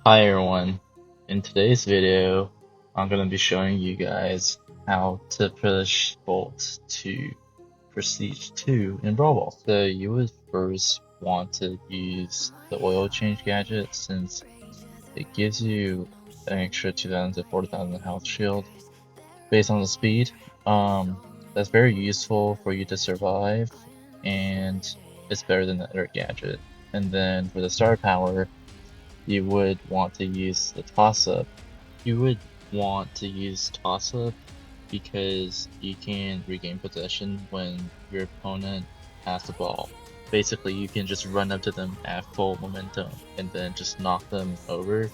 Hi everyone. In today's video, I'm going to be showing you guys how to push Bolt to Prestige 2 in Brawl Ball. So you would first want to use the oil change gadget since it gives you an extra 2,000 to 4,000 health shield based on the speed. That's very useful for you to survive, and it's better than the other gadget. And then for the star power, you would want to use the toss-up. You would want to use toss-up because you can regain possession when your opponent has the ball. Basically, you can just run up to them at full momentum and then just knock them over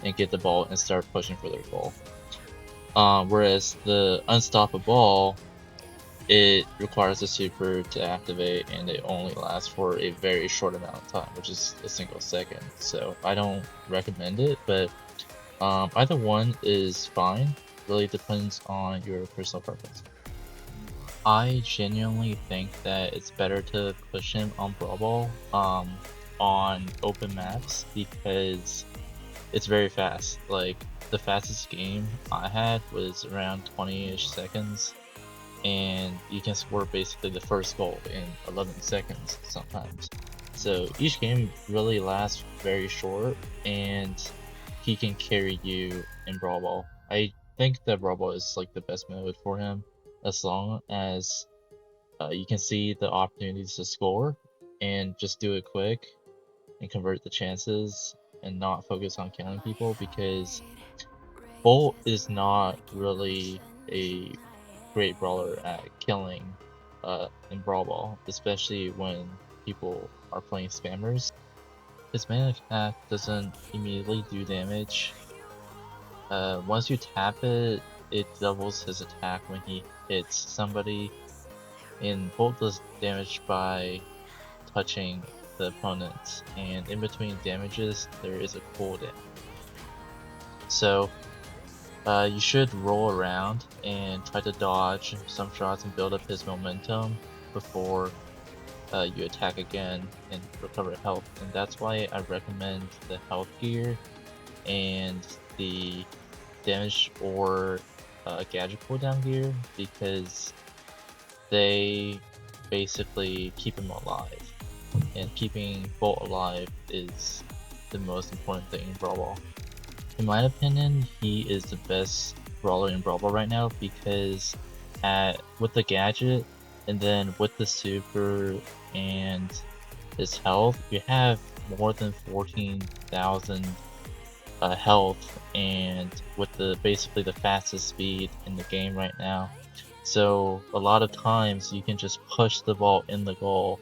and get the ball and start pushing for their goal. Whereas the unstoppable, it requires a super to activate and it only lasts for a very short amount of time, which is a single second. So I don't recommend it, but either one is fine. Really depends on your personal preference. I genuinely think that it's better to push him on Brawl Ball on open maps because it's very fast. Like the fastest game I had was around 20-ish seconds, and you can score basically the first goal in 11 seconds sometimes. So each game really lasts very short, and he can carry you in Brawl Ball. I think that Brawl Ball is like the best mode for him, as long as you can see the opportunities to score and just do it quick and convert the chances and not focus on killing people, because Bolt is not really a great brawler at killing in Brawl Ball, especially when people are playing spammers. His main attack doesn't immediately do damage. Once you tap it, it doubles his attack when he hits somebody, and Bolt does damage by touching the opponent, and in between damages there is a cooldown. So you should roll around and try to dodge some shots and build up his momentum before you attack again and recover health. And that's why I recommend the health gear and the damage or gadget cooldown gear, because they basically keep him alive. And keeping Bolt alive is the most important thing in Brawl Ball. In my opinion, he is the best brawler in Brawl Ball right now, because with the gadget and then with the super and his health, you have more than 14,000 health, and with the basically the fastest speed in the game right now. So a lot of times you can just push the ball in the goal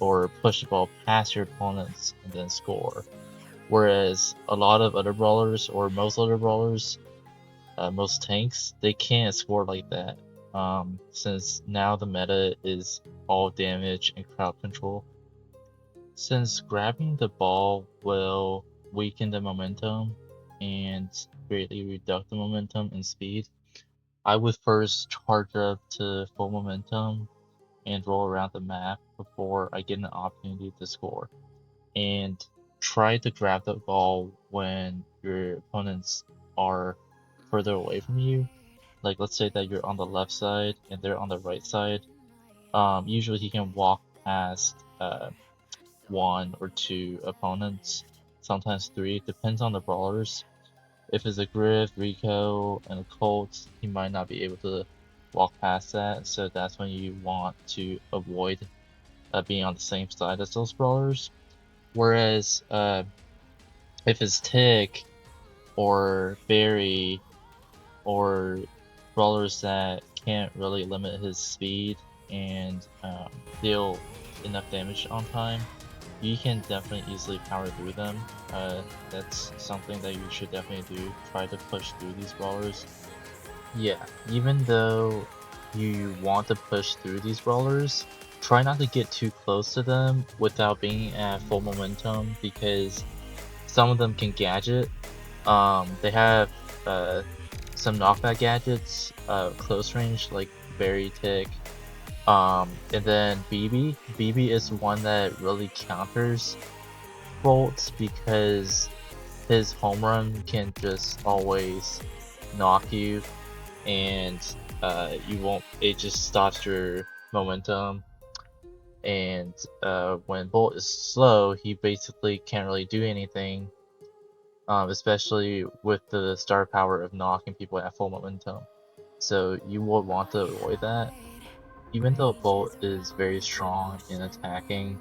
or push the ball past your opponents and then score. Whereas a lot of other brawlers, or most other brawlers, most tanks, they can't score like that. Since now the meta is all damage and crowd control. Since grabbing the ball will weaken the momentum and greatly reduce the momentum and speed, I would first charge up to full momentum and roll around the map before I get an opportunity to score. And try to grab the ball when your opponents are further away from you. Like let's say that you're on the left side and they're on the right side. Usually he can walk past one or two opponents, sometimes three, depends on the brawlers. If it's a Griff, Rico, and a Colt, he might not be able to walk past that, so that's when you want to avoid being on the same side as those brawlers. Whereas if it's Tick or Barry or brawlers that can't really limit his speed and deal enough damage on time, you can definitely easily power through them. That's something that you should definitely do. Try to push through these brawlers. Yeah, even though you want to push through these brawlers, try not to get too close to them without being at full momentum, because some of them can gadget. They have some knockback gadgets, close range, like Berry Tick, and then BB. BB is one that really counters Bolt, because his home run can just always knock you, and you won't. It just stops your momentum. And when Bolt is slow, he basically can't really do anything, especially with the star power of knocking people at full momentum. So you would want to avoid that. Even though Bolt is very strong in attacking,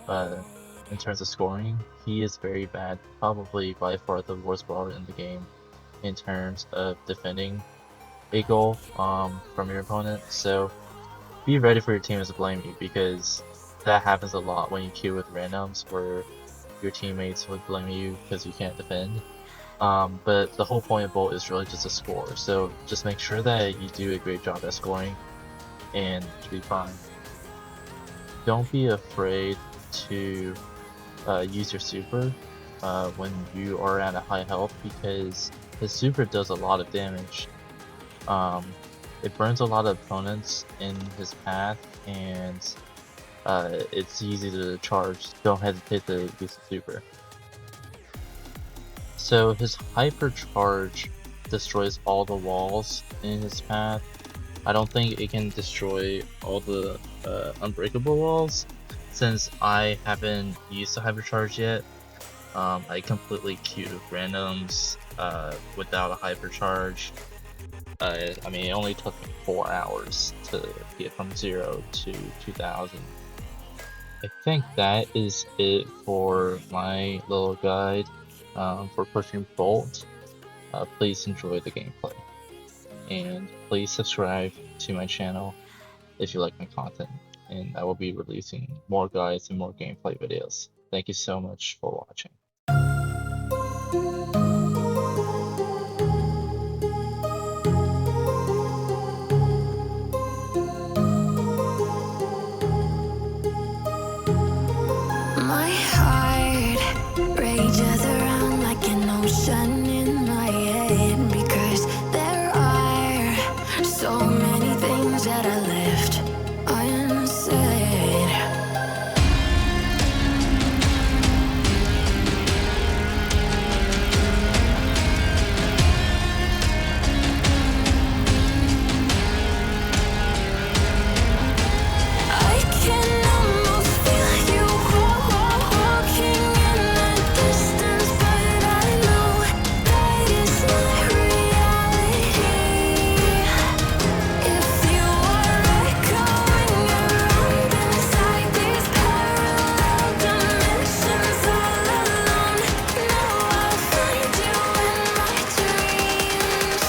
in terms of scoring, he is very bad, probably by far the worst brawler in the game in terms of defending a goal from your opponent. So be ready for your teammates to blame you, because that happens a lot when you queue with randoms where your teammates would blame you because you can't defend. But the whole point of Bolt is really just to score, so just make sure that you do a great job at scoring and to be fine. Don't be afraid to use your super when you are at a high health, because his super does a lot of damage. It burns a lot of opponents in his path, and it's easy to charge. Don't hesitate to use the super. So his hyper charge destroys all the walls in his path. I don't think it can destroy all the unbreakable walls, since I haven't used the hypercharge yet. I completely queued randoms without a hypercharge. I mean, it only took me 4 hours to get from 0 to 2000. I think that is it for my little guide for pushing Bolt. Please enjoy the gameplay, and please subscribe to my channel if you like my content, and I will be releasing more guides and more gameplay videos. Thank you so much for watching. My heart rages around like an ocean in my head, because there are so many things that I left unsaid. I can almost feel you walking in the distance, but I know that it's not reality. If you are echoing around inside these parallel dimensions all alone, know I'll find you in my dreams.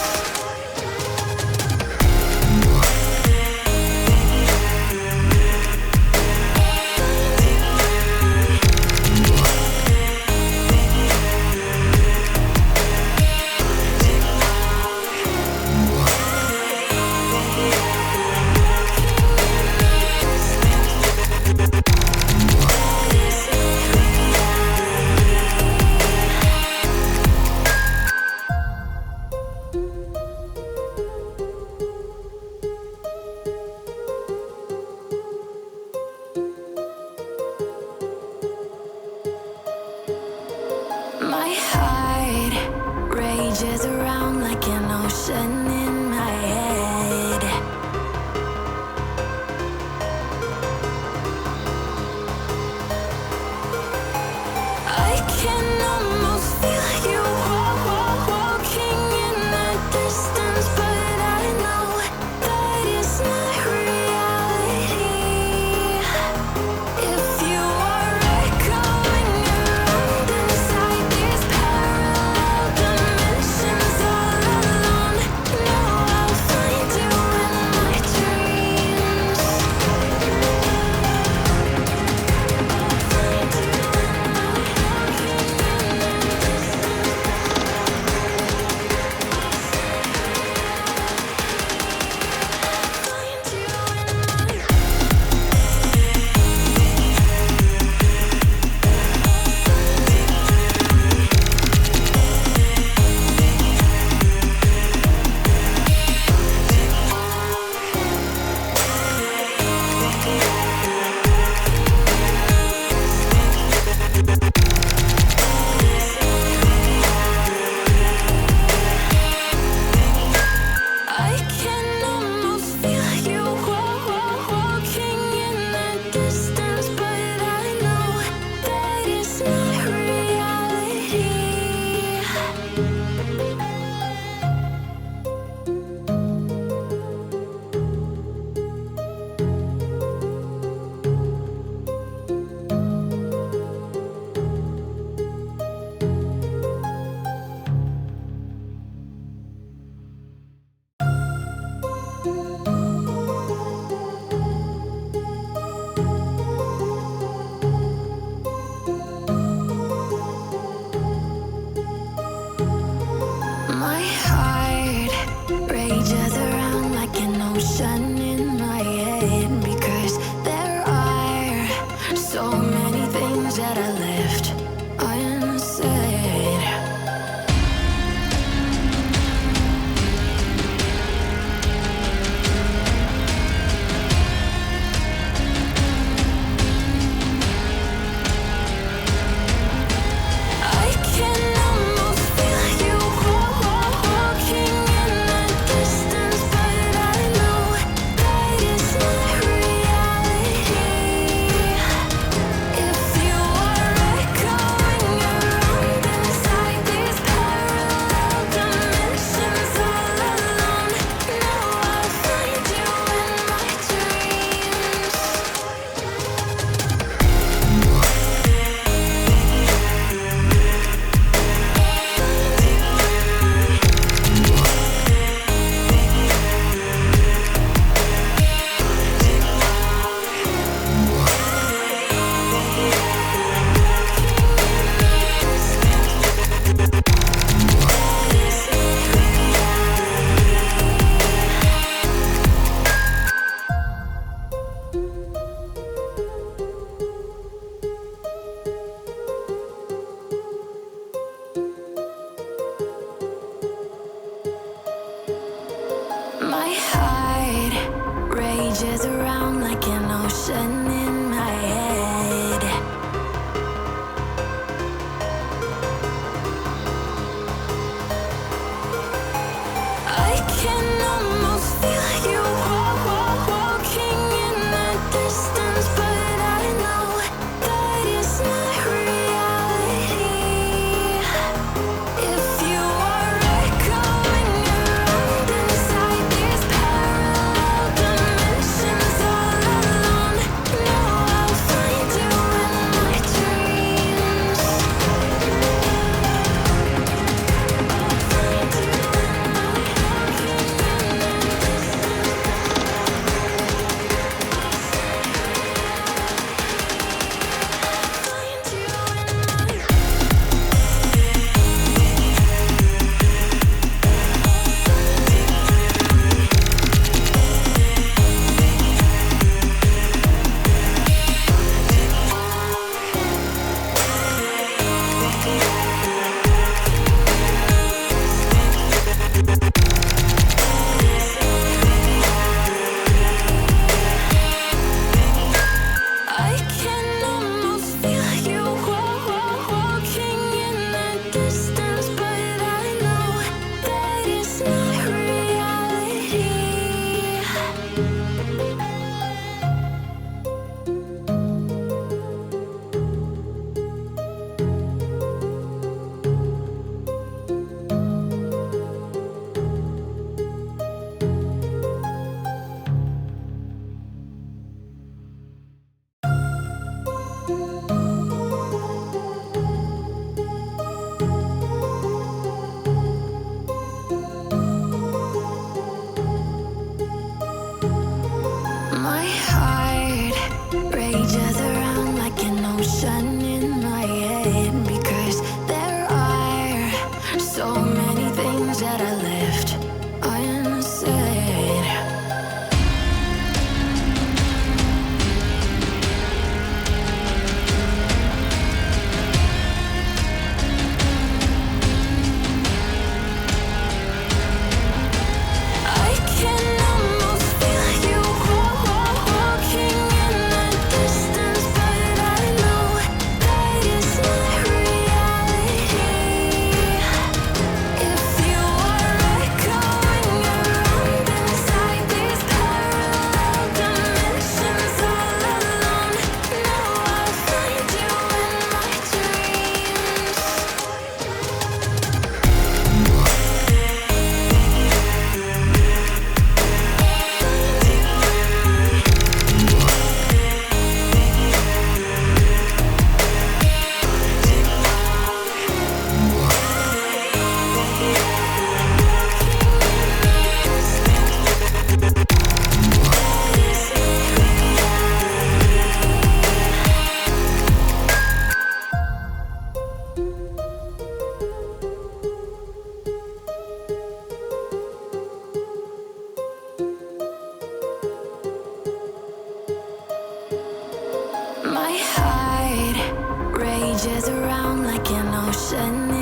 My heart rages around like an ocean in my head. I can almost feel you walking in the distance, but I know that it's not reality. If you are echoing around inside these parallel dimensions that I left unsaid. I can almost feel you walking in the distance, but I know that it's not reality. If you are echoing around inside these parallel dimensions all alone, know I'll find you in my dreams. My heart rages around like an ocean in my head. I can almost feel you walking in the distance, but I know that it's not reality. If you are echoing around inside these parallel dimensions all alone, know I'll find you in my dreams. I can almost feel you walking in the distance, but I know that it's not reality. My heart rages around like an ocean in my head, because there are so many things that I left unsaid. I can almost feel you walking in the distance, but I know that it's not reality. If you are echoing around inside these parallel dimensions all alone, know I'll find you in my dreams. My heart rages around like an ocean